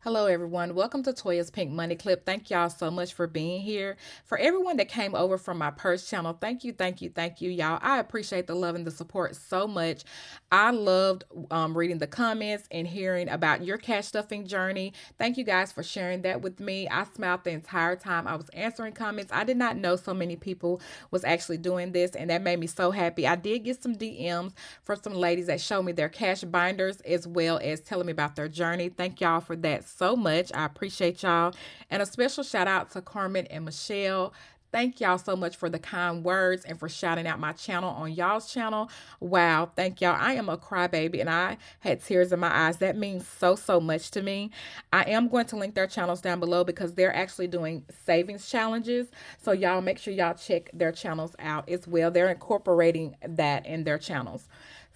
Hello, everyone. Welcome to Toya's Pink Money Clip. Thank y'all so much for being here. For everyone that came over from my purse channel, thank you, thank you, thank you, y'all. I appreciate the love and the support so much. I loved reading the comments and hearing about your cash stuffing journey. Thank you guys for sharing that with me. I smiled the entire time I was answering comments. I did not know so many people was actually doing this, and that made me so happy. I did get some DMs from some ladies that showed me their cash binders as well as telling me about their journey. Thank y'all for that so much. I appreciate y'all. And a special shout out to Carmen and Michelle. Thank y'all so much for the kind words and for shouting out my channel on y'all's channel. Wow, thank y'all. I am a crybaby and I had tears in my eyes. That means so, so much to me. I am going to link their channels down below because they're actually doing savings challenges. So y'all make sure y'all check their channels out as well. They're incorporating that in their channels.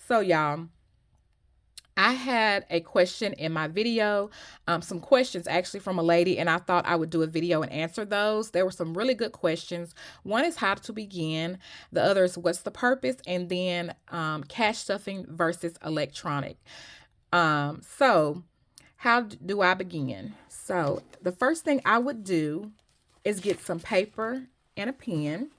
So y'all, I had a question in my video, some questions actually from a lady, and I thought I would do a video and answer those. There were some really good questions. One is how to begin. The other is what's the purpose, and then cash stuffing versus electronic. So how do I begin? So the first thing I would do is get some paper and a pen,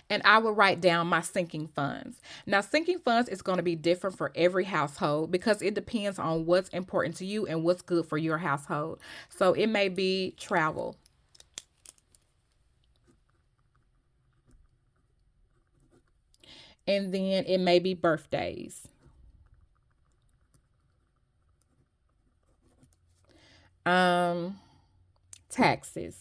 and I will write down my sinking funds. Now, sinking funds is going to be different for every household because it depends on what's important to you and what's good for your household. So it may be travel, and then it may be birthdays, um, taxes,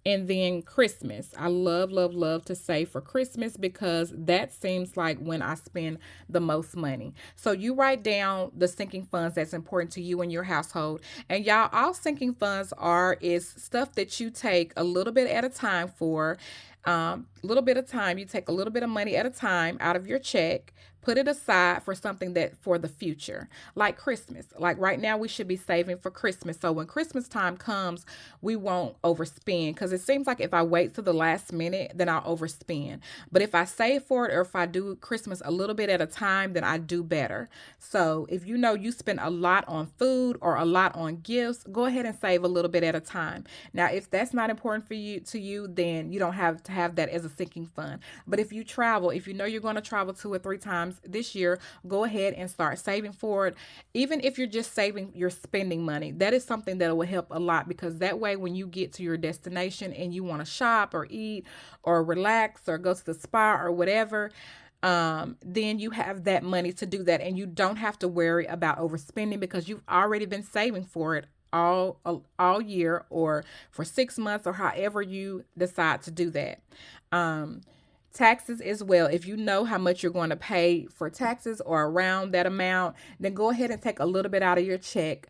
and then Christmas. I love, love, love to save for Christmas because that seems like when I spend the most money. So you write down the sinking funds that's important to you and your household. And y'all, all sinking funds are is stuff that you take a little bit at a time for. Little bit of time. You take a little bit of money at a time out of your check, put it aside for something that for the future, like Christmas. Like right now, we should be saving for Christmas. So when Christmas time comes, we won't overspend because it seems like if I wait till the last minute, then I'll overspend. But if I save for it or if I do Christmas a little bit at a time, then I do better. So if you know you spend a lot on food or a lot on gifts, go ahead and save a little bit at a time. Now, if that's not important for you, then you don't have to have that as a sinking fund. But if you travel, if you know you're going to travel 2 or 3 times this year, go ahead and start saving for it. Even if you're just saving your spending money, that is something that will help a lot because that way when you get to your destination and you want to shop or eat or relax or go to the spa or whatever, then you have that money to do that and you don't have to worry about overspending because you've already been saving for it all year or for 6 months or however you decide to do that. Um, Taxes as well. If you know how much you're going to pay for taxes or around that amount, then go ahead and take a little bit out of your check.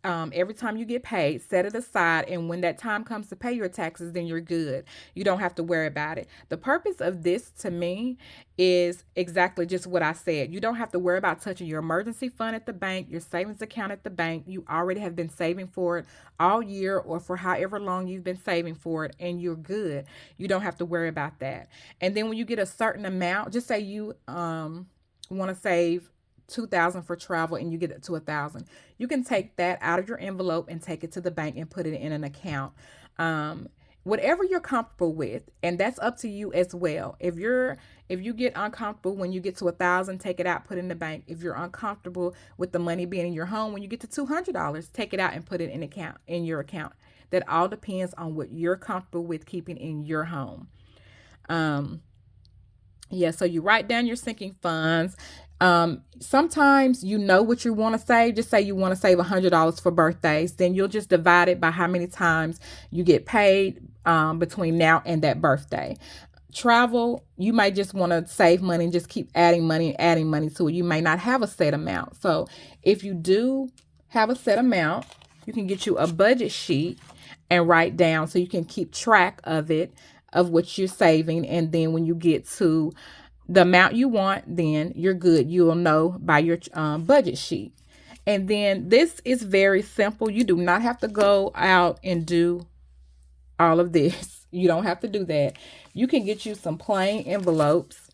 Every time you get paid, set it aside. And when that time comes to pay your taxes, then you're good. You don't have to worry about it. The purpose of this to me is exactly just what I said. You don't have to worry about touching your emergency fund at the bank, your savings account at the bank. You already have been saving for it all year or for however long you've been saving for it, and you're good. You don't have to worry about that. And then when you get a certain amount, just say you want to save 2,000 for travel and you get it to 1,000, you can take that out of your envelope and take it to the bank and put it in an account. Whatever you're comfortable with, and that's up to you as well. If you get uncomfortable when you get to 1,000, take it out, put it in the bank. If you're uncomfortable with the money being in your home, when you get to $200, take it out and put it in your account. That all depends on what you're comfortable with keeping in your home. Yeah, so you write down your sinking funds. Sometimes you know what you want to save. Just say you want to save $100 for birthdays. Then you'll just divide it by how many times you get paid between now and that birthday. Travel, you might just want to save money and just keep adding money and adding money to it. You may not have a set amount. So if you do have a set amount, you can get you a budget sheet and write down so you can keep track of it, of what you're saving. And then when you get to the amount you want, then you're good. You'll know by your budget sheet. And then this is very simple. You do not have to go out and do all of this. You don't have to do that. You can get you some plain envelopes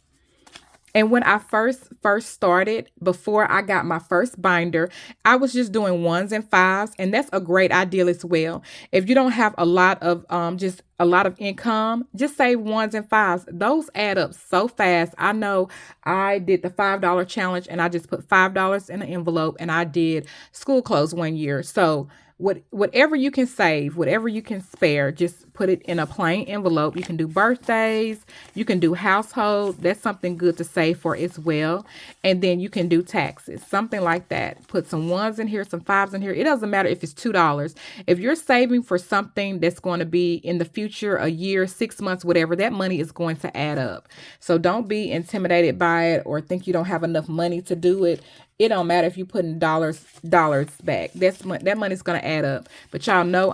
And when I first started, before I got my first binder, I was just doing ones and fives, and that's a great idea as well. If you don't have a lot of just a lot of income, just save ones and fives. Those add up so fast. I know I did the $5 challenge, and I just put $5 in an envelope, and I did school clothes one year. So whatever you can save, whatever you can spare, just put it in a plain envelope. You can do birthdays, you can do household. That's something good to save for as well. And then you can do taxes, something like that. Put some ones in here, some fives in here. It doesn't matter if it's $2. If you're saving for something that's going to be in the future, a year, 6 months, whatever, that money is going to add up. So don't be intimidated by it or think you don't have enough money to do it. It don't matter if you put in dollars back. That money's gonna add up. But y'all know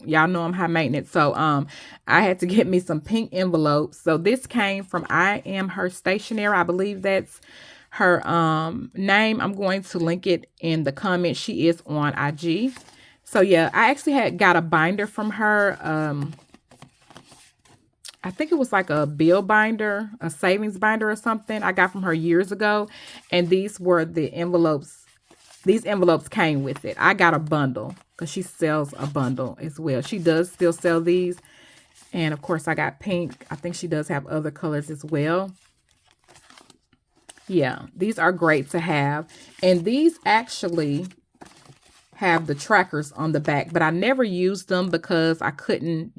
y'all know I'm high maintenance. So I had to get me some pink envelopes. So this came from I Am Her Stationery. I believe that's her name. I'm going to link it in the comments. She is on IG. So yeah, I actually had got a binder from her. I think it was like a bill binder, a savings binder or something I got from her years ago. And these were the envelopes. These envelopes came with it. I got a bundle because she sells a bundle as well. She does still sell these. And of course I got pink. I think she does have other colors as well. Yeah, these are great to have. And these actually have the trackers on the back, but I never used them because I couldn't,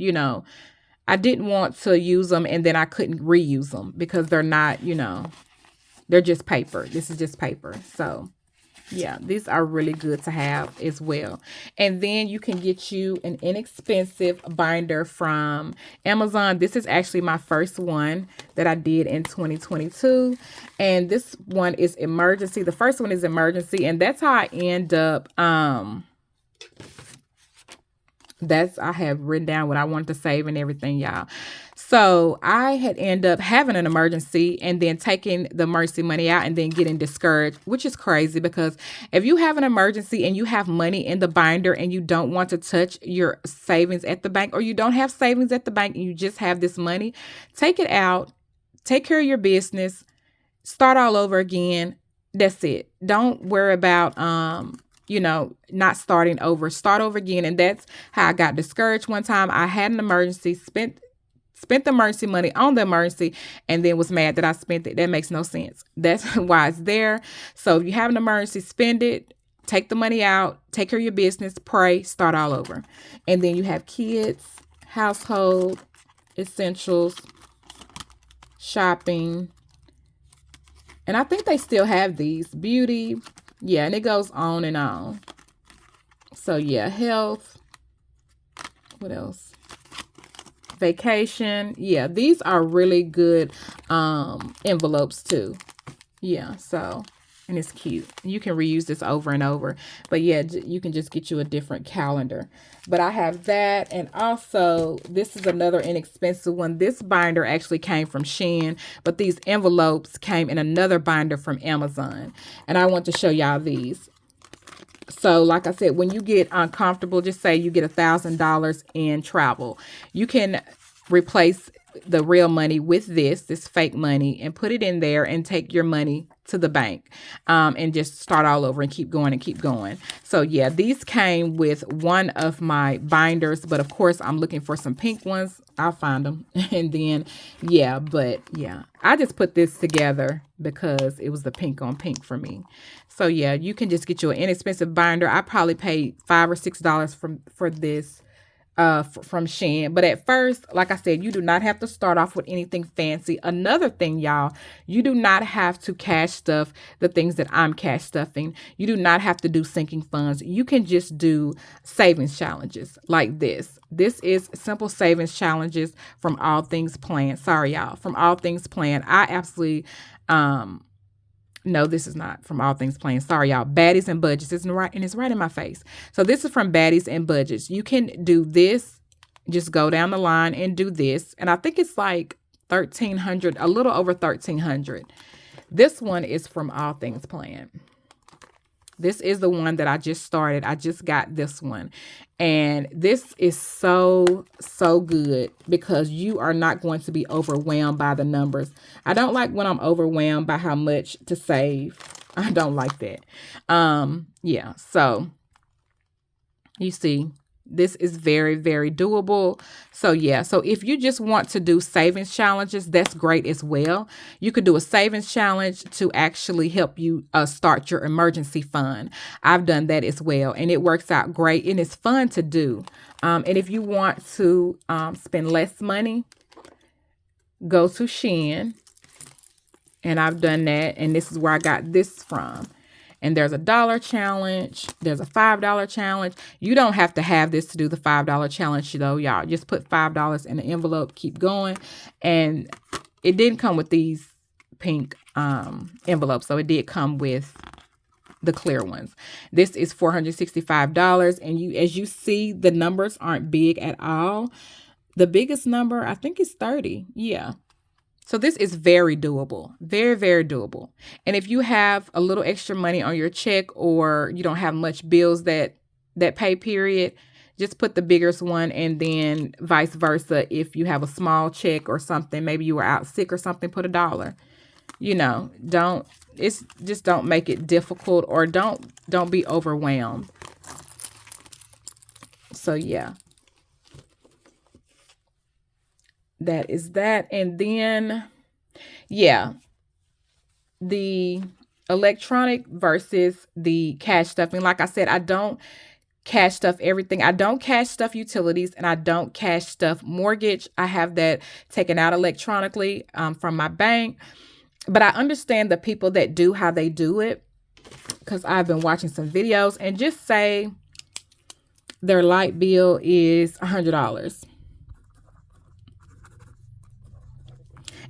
I didn't want to use them and then I couldn't reuse them because they're not, they're just paper. This is just paper. So yeah, these are really good to have as well. And then you can get you an inexpensive binder from Amazon. This is actually my first one that I did in 2022. And this one is emergency. The first one is emergency. And that's how I end up, I have written down what I wanted to save and everything, y'all. So I had ended up having an emergency and then taking the emergency money out and then getting discouraged, which is crazy because if you have an emergency and you have money in the binder and you don't want to touch your savings at the bank, or you don't have savings at the bank and you just have this money, take it out, take care of your business, start all over again. That's it. Don't worry about, not starting over. Start over again. And that's how I got discouraged one time. I had an emergency, spent the emergency money on the emergency, and then was mad that I spent it. That makes no sense. That's why it's there. So if you have an emergency, spend it, take the money out, take care of your business, pray, start all over. And then you have kids, household, essentials, shopping. And I think they still have these. Beauty. Yeah, and it goes on and on. So yeah, health. What else? Vacation. Yeah, these are really good envelopes too. Yeah, so, and it's cute. You can reuse this over and over. But yeah, you can just get you a different calendar. But I have that. And also, this is another inexpensive one. This binder actually came from Shein, but these envelopes came in another binder from Amazon. And I want to show y'all these. So like I said, when you get uncomfortable, just say you get $1,000 in travel. You can replace the real money with this fake money and put it in there and take your money to the bank and just start all over and keep going and keep going. So yeah, these came with one of my binders, but of course I'm looking for some pink ones. I'll find them. And then, yeah, but yeah, I just put this together because it was the pink on pink for me. So yeah, you can just get you an inexpensive binder. I probably paid $5 or $6 for this from Shein. But at first, like I said, you do not have to start off with anything fancy. Another thing, y'all, you do not have to cash stuff the things that I'm cash stuffing. You do not have to do sinking funds. You can just do savings challenges like this. This is simple savings challenges from All Things Planned. Sorry, y'all, from All Things Planned. I absolutely no, this is not from All Things Planned. Sorry, y'all. Baddies and Budgets. It's right, and it's right in my face. So this is from Baddies and Budgets. You can do this. Just go down the line and do this. And I think it's like 1,300, a little over 1,300. This one is from All Things Planned. This is the one that I just started. I just got this one. And this is so, so good because you are not going to be overwhelmed by the numbers. I don't like when I'm overwhelmed by how much to save. I don't like that. Yeah, so you see, this is very, very doable. So yeah, so if you just want to do savings challenges, that's great as well. You could do a savings challenge to actually help you start your emergency fund. I've done that as well, and it works out great, and it's fun to do. And if you want to spend less money, go to Shein, and I've done that, and this is where I got this from. And there's a $1 challenge. There's a $5 challenge. You don't have to have this to do the $5 challenge, though, y'all. Just put $5 in the envelope. Keep going. And it didn't come with these pink envelopes. So it did come with the clear ones. This is $465. And as you see, the numbers aren't big at all. The biggest number, I think, is 30. Yeah. So this is very doable, very, very doable. And if you have a little extra money on your check or you don't have much bills that pay period, just put the biggest one, and then vice versa. If you have a small check or something, maybe you were out sick or something, put $1. You know, just don't make it difficult, or don't be overwhelmed. So yeah. That is that. And then, yeah, the electronic versus the cash stuffing. Like I said, I don't cash stuff everything. I don't cash stuff utilities, and I don't cash stuff mortgage. I have that taken out electronically from my bank. But I understand the people that do how they do it, because I've been watching some videos, and just say their light bill is $100.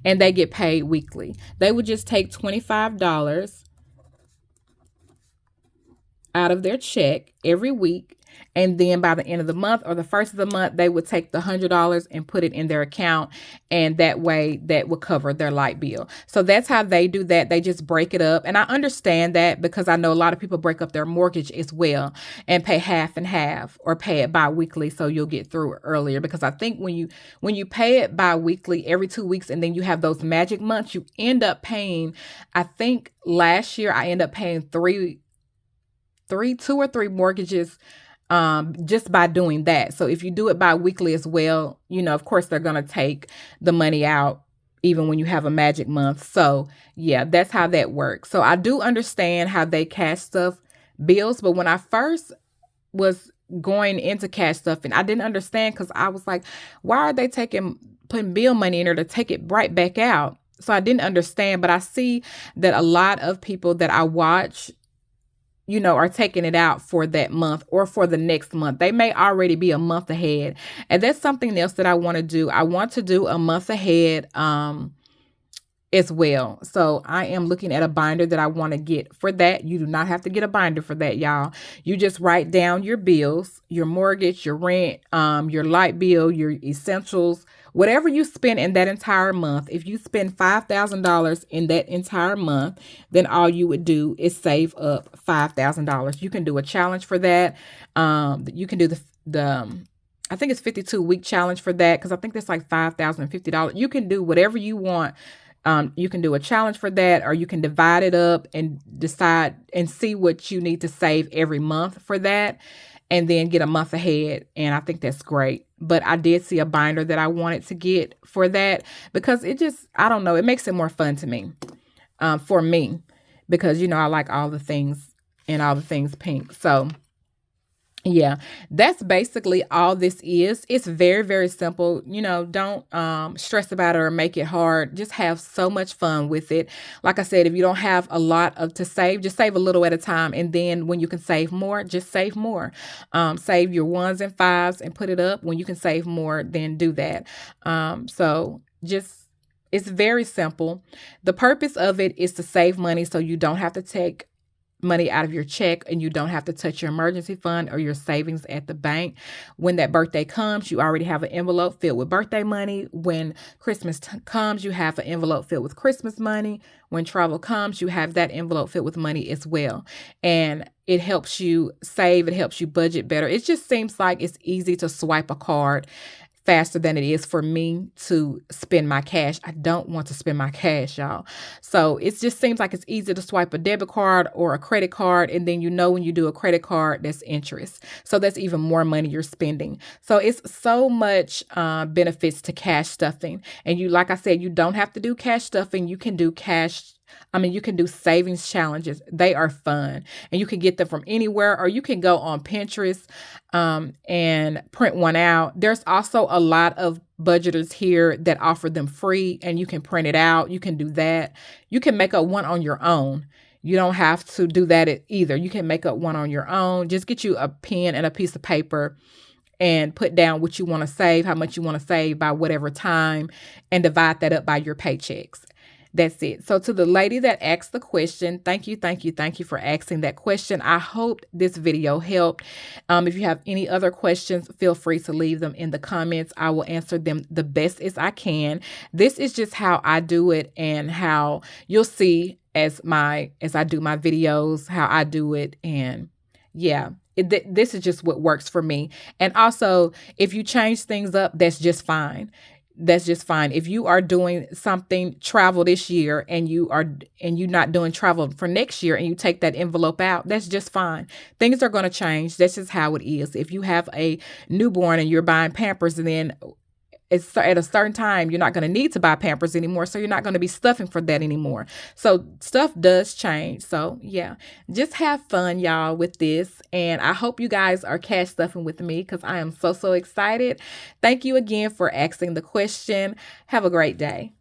And they get paid weekly. They would just take $25 out of their check every week. And then by the end of the month or the first of the month, they would take the $100 and put it in their account. And that way that would cover their light bill. So that's how they do that. They just break it up. And I understand that, because I know a lot of people break up their mortgage as well and pay half and half, or pay it bi-weekly so you'll get through it earlier. Because I think when you pay it bi-weekly every 2 weeks, and then you have those magic months, you end up paying, I think last year I ended up paying two or three mortgages just by doing that. So if you do it bi-weekly as well, you know, of course they're going to take the money out even when you have a magic month. So yeah, that's how that works. So I do understand how they cash stuff bills. But when I first was going into cash stuffing, I didn't understand, because I was like, why are they putting bill money in there to take it right back out? So I didn't understand, but I see that a lot of people that I watch, you know, are taking it out for that month or for the next month. They may already be a month ahead. And that's something else that I want to do. I want to do a month ahead as well. So I am looking at a binder that I want to get for that. You do not have to get a binder for that, y'all. You just write down your bills, your mortgage, your rent, your light bill, your essentials, whatever you spend in that entire month. If you spend $5,000 in that entire month, then all you would do is save up $5,000. You can do a challenge for that. You can do the I think it's 52-week challenge for that, because I think that's like $5,050. You can do whatever you want. You can do a challenge for that, or you can divide it up and decide and see what you need to save every month for that, and then get a month ahead. And I think that's great. But I did see a binder that I wanted to get for that, because it just, I don't know, it makes it more fun to me, for me, because, you know, I like all the things and all the things pink. So yeah, that's basically all this is. It's very, very simple. You know, don't stress about it or make it hard. Just have so much fun with it. Like I said, if you don't have a lot to save, just save a little at a time. And then when you can save more, just save more. Save your 1s and 5s and put it up. When you can save more, then do that. So just, it's very simple. The purpose of it is to save money so you don't have to take money out of your check and you don't have to touch your emergency fund or your savings at the bank. When that birthday comes, you already have an envelope filled with birthday money. When Christmas comes, you have an envelope filled with Christmas money. When travel comes, you have that envelope filled with money as well. And it helps you save, it helps you budget better. It just seems like it's easy to swipe a card faster than it is for me to spend my cash. I don't want to spend my cash, y'all. So it just seems like it's easy to swipe a debit card or a credit card. And then, when you do a credit card, that's interest. So that's even more money you're spending. So it's so much benefits to cash stuffing. And like I said, you don't have to do cash stuffing. You can do you can do savings challenges. They are fun and you can get them from anywhere, or you can go on Pinterest and print one out. There's also a lot of budgeters here that offer them free and you can print it out. You can do that. You can make up one on your own. You don't have to do that either. You can make up one on your own. Just get you a pen and a piece of paper and put down what you want to save, how much you want to save by whatever time, and divide that up by your paychecks. That's it. So to the lady that asked the question, thank you for asking that question. I hope this video helped. If you have any other questions, feel free to leave them in the comments. I will answer them the best as I can. This is just how I do it, and how you'll see as I do my videos, how I do it. And yeah, this is just what works for me. And also, if you change things up, that's just fine. That's just fine. If you are doing something travel this year and you're not doing travel for next year and you take that envelope out, that's just fine. Things are going to change. That's just how it is. If you have a newborn and you're buying Pampers, and then it's at a certain time, you're not going to need to buy Pampers anymore. So you're not going to be stuffing for that anymore. So stuff does change. So yeah, just have fun, y'all, with this. And I hope you guys are cash stuffing with me, because I am so excited. Thank you again for asking the question. Have a great day.